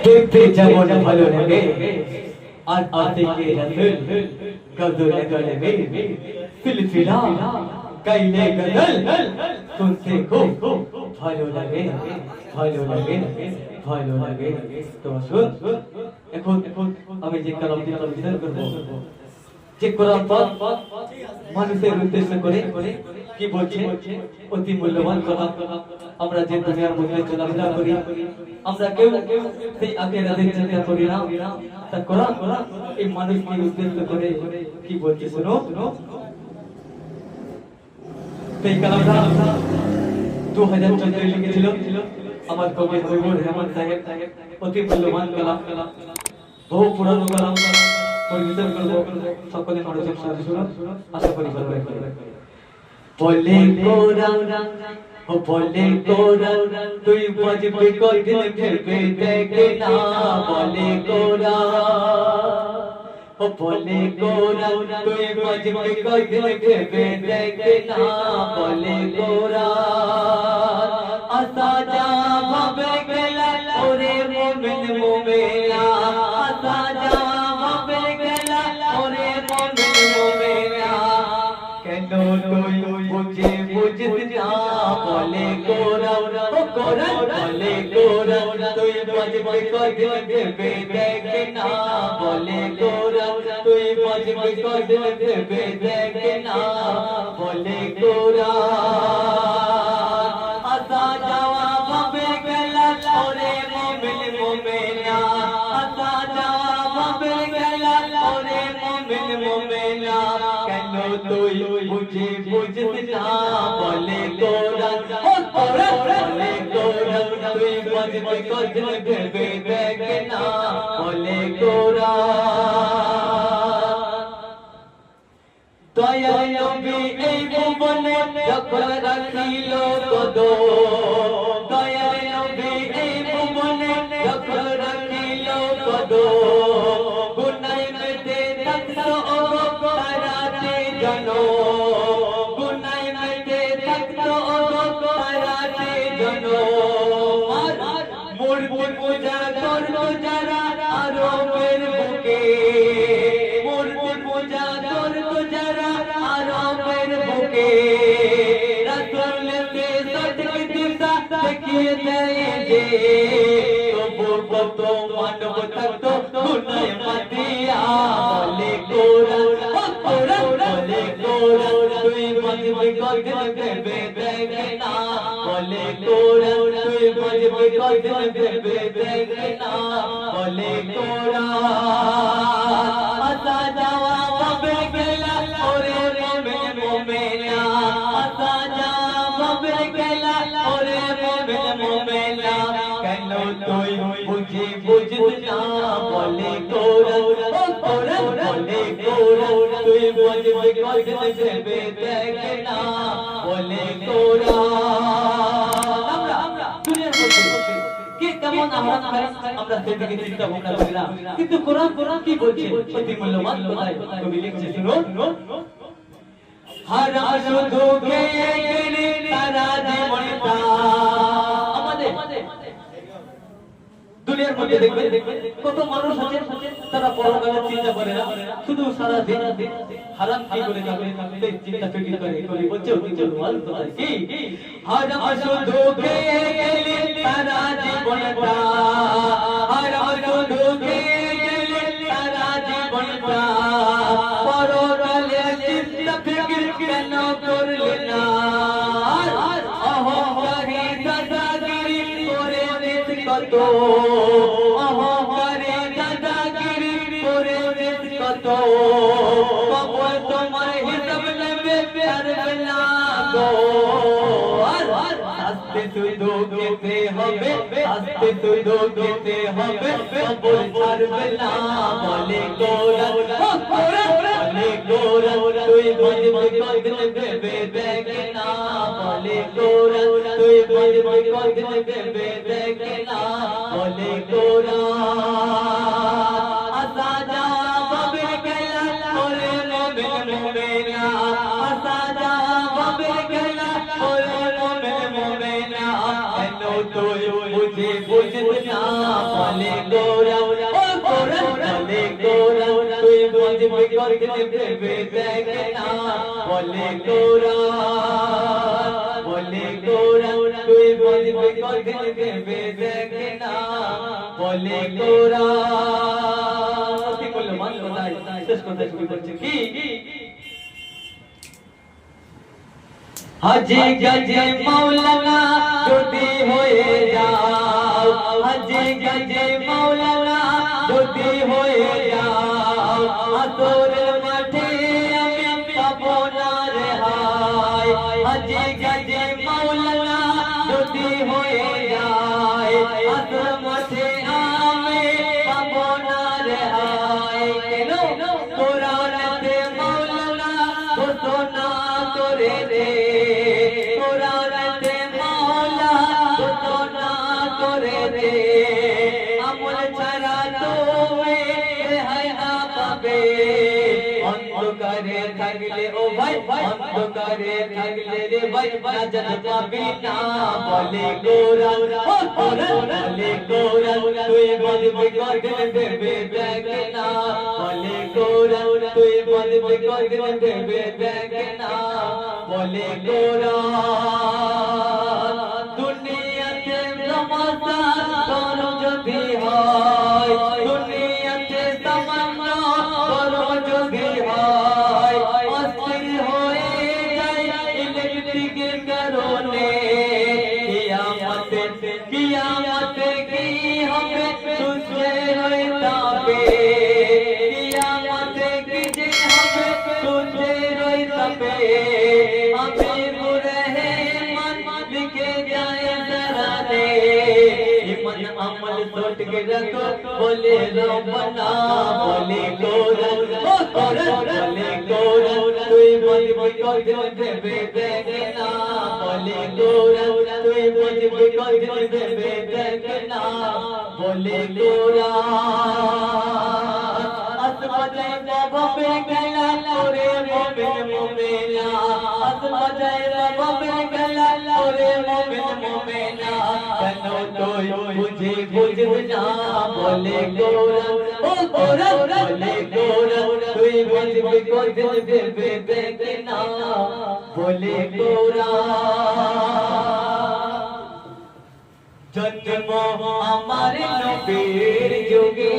দেখতে যেমন ভালো লাগে আর আতিকে রাসূল গজলে গলবে ফিলফিলা গাইলে গজল শুনতে খুব ভালো লাগে ভালো লাগে ভালো লাগে। তো শুন এখন আমি যে কালামটি আলোচনা করব যে কোরআন পাক মানুষের উদ্দেশ্য করে কি বলছে অতি মূল্যবান কথা। আমরা যে দুনিয়ার মধ্যে চলাফেরা করি আমরা কেউ সেই আখিরাতের চিন্তা করি না। তা কোরআন এই মানুষকে উদ্দেশ্য করে কি বলছে শুনো। সেই কালামটা 2014 লিখেছিল আমার কবি মহিবুর রহমান সাহেব। অতি মূল্যবান কালাম, বহু পুরানো কালাম। পরিবেশন করব সকলে মনোযোগ সহকারে শুনুন, আশা করি ভালো লাগবে। বলে কোরআন ও বলে কোরআন তুই বাজবে কদিন ভেবে দেখে না। বলে কোরআন ও বলে কোরআন তুই বাজবে কদিন ভেবে দেখে না। বলে কোরআন আসা যা ভাবে গেলা ওরে মুমিন মুমিনা। আসা যা ভাবে গেলা ওরে মুমিন মুমিনা। কেন তুই বুঝে বুঝতে না। বলে কোরআন ও কোরআন বলে কোরআন তুই বাজবে কদিন ভেবে দেখে না। বলে কোরআন তুই বাজবে কদিন ভেবে দেখে না। বলে কোরআন আসা যাওয়া ভাবে গেলা ওরে মুমিন মুমিনা। আসা যাওয়া ভাবে গেলা ওরে মুমিন মুমিনা। কেন তুই বুঝে বুঝতে না। বলে কোরআন ও কোরআন বলে কোরআন তুই বাজবে কদিন ভেবে দেখে না। বলে কোরআন দয়াল নবী এই ভুবনে যখন রাখিল কদম। দয়াল নবী এই ভুবনে যখন রাখিল কদম। গুনায় মেতে থাকতো ও তারাতে জনম। গুনায় মেতে থাকতো ও তারাতে জনম। মূর্তি পূজা করতো যারা আরবের বুকে। মূর্তি পূজা করতো যারা আরবের বুকে। রাসূলকে সঠিক দিশা দেখিয়ে দেয় যে। তবু কত মানব থাকতো গুনায় মাতিয়া। বলে কোরআন ও কোরআন বলে কোরআন তুই বাজবে কদিন ভেবে দেখে না। বলে কোরআন তুই বাজবে কদিন ভেবে দেখে না। বলে কোরআন আসা যাওয়া ভাবে গেলা ওরে মুমিন মুমিনা। আসা যাওয়া ভাবে গেলা ওরে মুমিন মুমিনা। কেন তুই বুঝে বুঝতে না। বলে কোরআন ও কোরআন বলে কোরআন তুই বাজবে কদিন ভেবে দেখে না। বলে কোরআন আমরা দুনিয়ার মধ্যে কে কেমন আহ্বান করে আমরা সেদিকে চিন্তা ভাবনা করি না। কিন্তু কোরআন কি বলছে অতি মূল্যবান কথায় কবি লিখছে শুনো। হারাম শুধু খেয়ে গেলে সারা জীবনটা। আমাদের দুনিয়ার মধ্যে দেখবেন কত মানুষ আছে তারা পরকালের চিন্তা করে না, শুধু সারা দিন হারাম কি করে যাবে সেই চিন্তা ফিকির করে। কবি বলছে অতি মূল্যবান কথায় কি হারাম শুধু খেয়ে গেলে সারা জীবনটা। হারাম শুধু খেয়ে গেলে সারা জীবনটা। পরকালের চিন্তা ফিকির কেন করলে না। অহংকারী দাদাগিরি করে দেশ কত। অহংকারী দাদাগিরি করে দেশ কত। কবর তোমার হিসাব নেবে পারবে না গো। আস্তে শুধু খেতে হবে, আস্তে শুধু খেতে হবে, কবর ছাড়বে না। বলে কোরআন ও কোরআন বলে কোরআন তুই বাজবে কদিন ভেবে দেখে না। বলে কোরআন তুই বাজবে কদিন ভেবে দেখে না। বলে কোরআন আসা যাওয়া ভাবে গেলা ওরে মুমিন মুমিনা। আসা যাওয়া ভাবে গেলা ওরে মুমিন মুমিনা। কেন তুই বুঝে বুঝতে না। বলে গোরা ও গোরা বলে গোরা তুই বুঝবি কতদিন ভেবে দেখ না বলে গোরা বলে গোরা তুই বুঝবি কতদিন ভেবে দেখ না বলে গোরা কি বললো মান কোথায় শেষ কথা শুরু করছে কি হাজি গজে মৌলানা যদি হয়ে যাও হাজি গজে মৌলানা যদি হয়ে যাও আসরের মাঠে আমি পাবো না রেহাই হাজি গজে মৌলানা যদি হয়ে যায় আসর মাঠে আমি পাবো না রেহাই কেন কোরআনেতে মৌলানা ঘোষণা করে রে আমল ছাড়া তুমি রেহাই না পাবে অন্ধকারে থাকলে ও ভাই অন্ধকারে থাকলে রে ভাই নাজাত পাবি না বলে গোরা ও গোরা বলে গোরা তুই বলবি কতদিন ভেবে দেখ না বলে গোরা তুই বলবি কতদিন ভেবে দেখ না বলে গোরা দুনিয়াতে তামাশা করো যদি হয় দুনিয়াতে তামাশা করো যদি হয় অস্থির হয়ে যায় ইলেকট্রিকের কারণে কিয়ামতে কি হবে তুঝে হয়ে যাবে কিয়ামতে কি যে হবে তুঝে হয়ে যাবে আমি বুরে लिखे जाए जरा दे मन अमल सोच के रखो बोले रब्बना बोले गोरा ओ गोरा बोले गोरा तुई मुझे को दिल देवे देखना बोले गोरा तुई मुझे को दिल देवे देखना बोले गोरा असमझे बाबा पे गला ओरे मोमिन मोमिना असमझे बाबा पे गला ओरे मोमिन मोमिना कनो तोय मुझे बुझना बोले गोरा ओ गोरा बोले गोरा तुई मुझे को दिल देवे देखना बोले गोरा जन्म हमारे नबीर जोगे